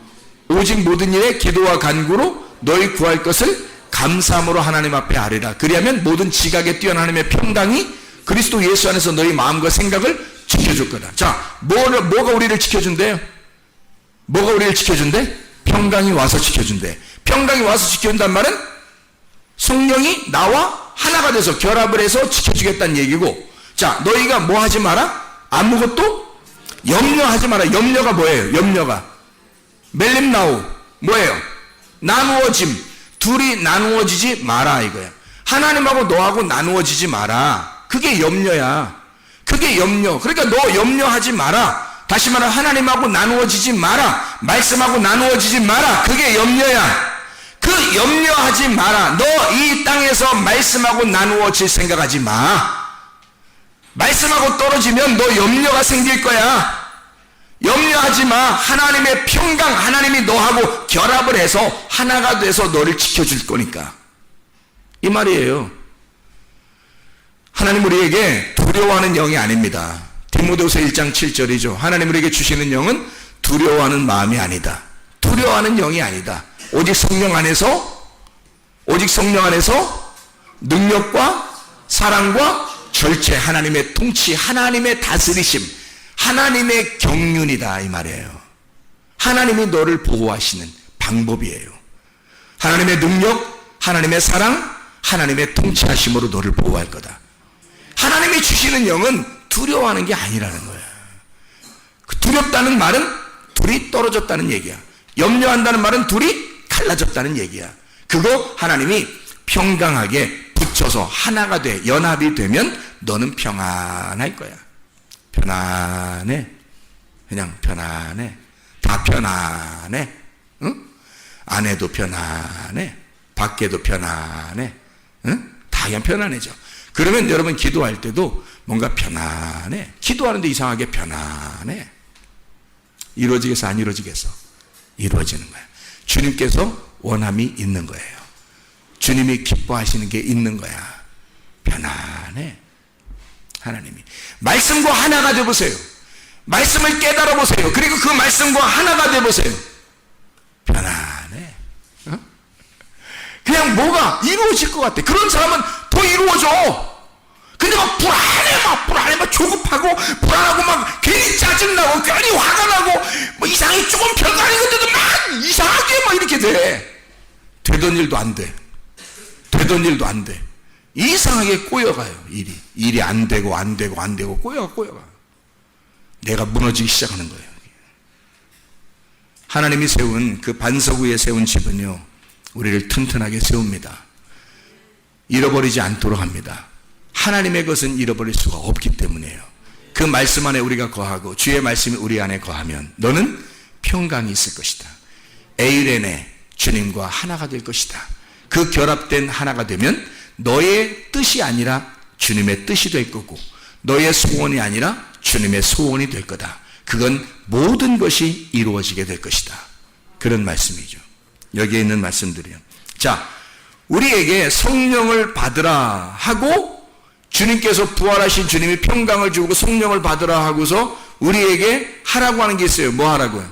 오직 모든 일에 기도와 간구로 너희 구할 것을 감사함으로 하나님 앞에 아뢰라. 그리하면 모든 지각에 뛰어난 하나님의 평강이 그리스도 예수 안에서 너희 마음과 생각을 지켜줄 거다. 자, 뭐가 우리를 지켜준대요? 뭐가 우리를 지켜준대? 평강이 와서 지켜준대. 평강이 와서 지켜준단 말은 성령이 나와 하나가 돼서 결합을 해서 지켜주겠다는 얘기고, 자, 너희가 뭐 하지 마라? 아무것도 염려하지 마라. 염려가 뭐예요? 염려가 멜림나우 뭐예요? 나누어짐. 둘이 나누어지지 마라 이거야. 하나님하고 너하고 나누어지지 마라. 그게 염려야. 그게 염려. 그러니까 너 염려하지 마라. 다시 말하면 하나님하고 나누어지지 마라. 말씀하고 나누어지지 마라. 그게 염려야. 그 염려하지 마라. 너 이 땅에서 말씀하고 나누어질 생각하지 마. 말씀하고 떨어지면 너 염려가 생길 거야. 염려하지 마. 하나님의 평강, 하나님이 너하고 결합을 해서 하나가 돼서 너를 지켜줄 거니까. 이 말이에요. 하나님 우리에게 두려워하는 영이 아닙니다. 디모데후서 1장 7절이죠. 하나님 우리에게 주시는 영은 두려워하는 마음이 아니다. 두려워하는 영이 아니다. 오직 성령 안에서 능력과 사랑과 절제, 하나님의 통치, 하나님의 다스리심, 하나님의 경륜이다 이 말이에요. 하나님이 너를 보호하시는 방법이에요. 하나님의 능력, 하나님의 사랑, 하나님의 통치하심으로 너를 보호할 거다. 하나님이 주시는 영은 두려워하는 게 아니라는 거야. 두렵다는 말은 둘이 떨어졌다는 얘기야. 염려한다는 말은 둘이 갈라졌다는 얘기야. 그거 하나님이 평강하게 붙여서 하나가 돼 연합이 되면 너는 평안할 거야. 편안해. 그냥 편안해. 다 편안해. 응? 안에도 편안해. 밖에도 편안해. 응? 다 그냥 편안해져. 그러면 여러분 기도할 때도 뭔가 편안해. 기도하는데 이상하게 편안해. 이루어지겠어? 안 이루어지겠어? 이루어지는 거야. 주님께서 원함이 있는 거예요. 주님이 기뻐하시는 게 있는 거야. 편안해. 하나님이. 말씀과 하나가 되어보세요. 말씀을 깨달아 보세요. 그리고 그 말씀과 하나가 되어보세요. 편안해. 어? 그냥 뭐가 이루어질 것 같아. 그런 사람은 더 이루어져. 근데 막 불안해, 막 조급하고, 불안하고, 막 괜히 짜증나고, 괜히 화가 나고, 뭐 이상하게 조금 별거 아닌 건데도 막 이상하게 막 이렇게 돼. 되던 일도 안 돼. 되던 일도 안 돼. 이상하게 꼬여가요, 일이. 일이 안 되고, 꼬여가. 내가 무너지기 시작하는 거예요. 하나님이 세운 그 반석 위에 세운 집은요, 우리를 튼튼하게 세웁니다. 잃어버리지 않도록 합니다. 하나님의 것은 잃어버릴 수가 없기 때문이에요. 그 말씀 안에 우리가 거하고 주의 말씀이 우리 안에 거하면 너는 평강이 있을 것이다. 에이레네 주님과 하나가 될 것이다. 그 결합된 하나가 되면 너의 뜻이 아니라 주님의 뜻이 될 거고, 너의 소원이 아니라 주님의 소원이 될 거다. 그건 모든 것이 이루어지게 될 것이다. 그런 말씀이죠. 여기에 있는 말씀들이요. 자, 우리에게 성령을 받으라 하고, 주님께서 부활하신 주님이 평강을 주고 성령을 받으라 하고서 우리에게 하라고 하는 게 있어요. 뭐 하라고요?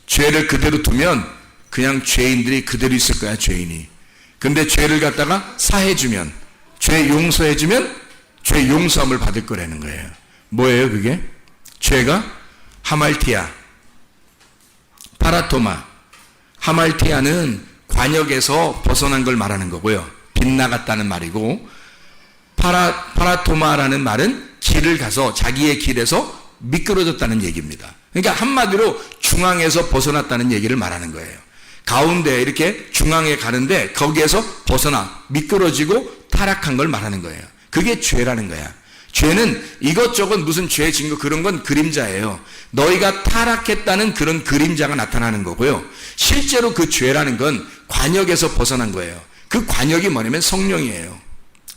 죄를 그대로 두면 그냥 죄인들이 그대로 있을 거야, 죄인이. 근데 죄를 갖다가 사해주면, 죄 용서해주면 죄 용서함을 받을 거라는 거예요. 뭐예요 그게? 죄가 하말티아, 파라토마. 하말티아는 관역에서 벗어난 걸 말하는 거고요. 빗나갔다는 말이고, 파라토마라는 말은 길을 가서 자기의 길에서 미끄러졌다는 얘기입니다. 그러니까 한마디로 중앙에서 벗어났다는 얘기를 말하는 거예요. 가운데 이렇게 중앙에 가는데 거기에서 벗어나 미끄러지고 타락한 걸 말하는 거예요. 그게 죄라는 거야. 죄는 이것저것 무슨 죄 증거 그런 건 그림자예요. 너희가 타락했다는 그런 그림자가 나타나는 거고요. 실제로 그 죄라는 건 관역에서 벗어난 거예요. 그 관역이 뭐냐면 성령이에요.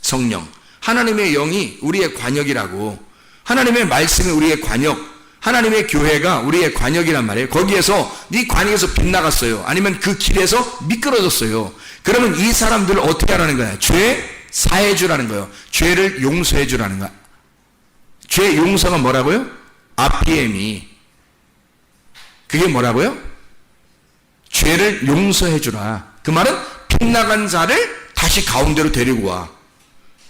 성령. 하나님의 영이 우리의 관역이라고. 하나님의 말씀이 우리의 관역. 하나님의 교회가 우리의 관역이란 말이에요. 거기에서 네 관역에서 빗나갔어요. 아니면 그 길에서 미끄러졌어요. 그러면 이 사람들을 어떻게 하라는 거야? 죄 사해 주라는 거예요. 죄를 용서해 주라는 거야. 죄 용서가 뭐라고요? 아피엠이. 그게 뭐라고요? 죄를 용서해 주라. 그 말은 빗나간 자를 다시 가운데로 데리고 와.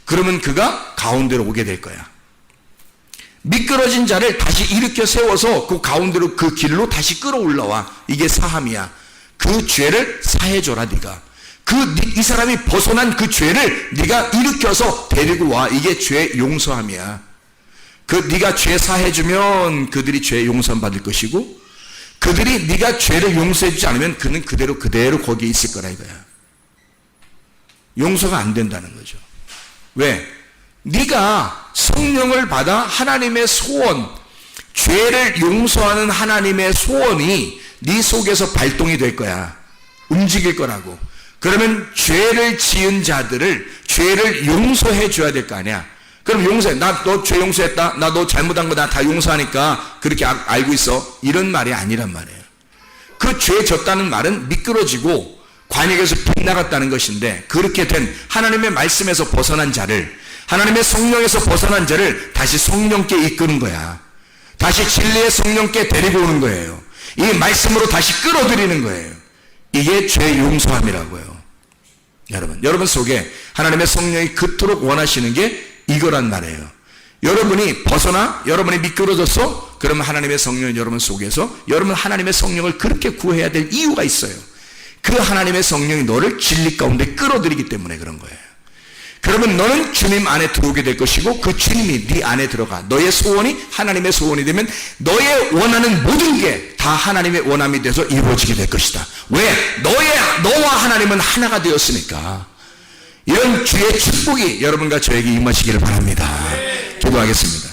그러면 그가 가운데로 오게 될 거야. 미끄러진 자를 다시 일으켜 세워서 그 가운데로 그 길로 다시 끌어올라와. 이게 사함이야. 그 죄를 사해줘라 네가. 이 사람이 벗어난 그 죄를 네가 일으켜서 데리고 와. 이게 죄 용서함이야. 네가 죄 사해주면 그들이 죄 용서함 받을 것이고, 그들이 네가 죄를 용서해주지 않으면 그는 그대로 거기에 있을 거라 이거야. 용서가 안 된다는 거죠. 왜? 네가 성령을 받아 하나님의 소원, 죄를 용서하는 하나님의 소원이 네 속에서 발동이 될 거야. 움직일 거라고. 그러면 죄를 지은 자들을 죄를 용서해 줘야 될 거 아니야. 그럼 용서해. 나 너 죄 용서했다. 나 너 잘못한 거 나 다 용서하니까 그렇게 알고 있어. 이런 말이 아니란 말이에요. 그 죄 졌다는 말은 미끄러지고 관역에서 빗나갔다는 것인데, 그렇게 된 하나님의 말씀에서 벗어난 자를, 하나님의 성령에서 벗어난 자를 다시 성령께 이끄는 거야. 다시 진리의 성령께 데리고 오는 거예요. 이 말씀으로 다시 끌어들이는 거예요. 이게 죄 용서함이라고요. 여러분 속에 하나님의 성령이 그토록 원하시는 게 이거란 말이에요. 여러분이 벗어나, 여러분이 미끄러졌어? 그러면 하나님의 성령이 여러분 속에서, 여러분 하나님의 성령을 그렇게 구해야 될 이유가 있어요. 그 하나님의 성령이 너를 진리 가운데 끌어들이기 때문에 그런 거예요. 그러면 너는 주님 안에 들어오게 될 것이고, 그 주님이 네 안에 들어가. 너의 소원이 하나님의 소원이 되면 너의 원하는 모든 게 다 하나님의 원함이 돼서 이루어지게 될 것이다. 왜? 너와 하나님은 하나가 되었으니까. 이런 주의 축복이 여러분과 저에게 임하시기를 바랍니다. 기도하겠습니다.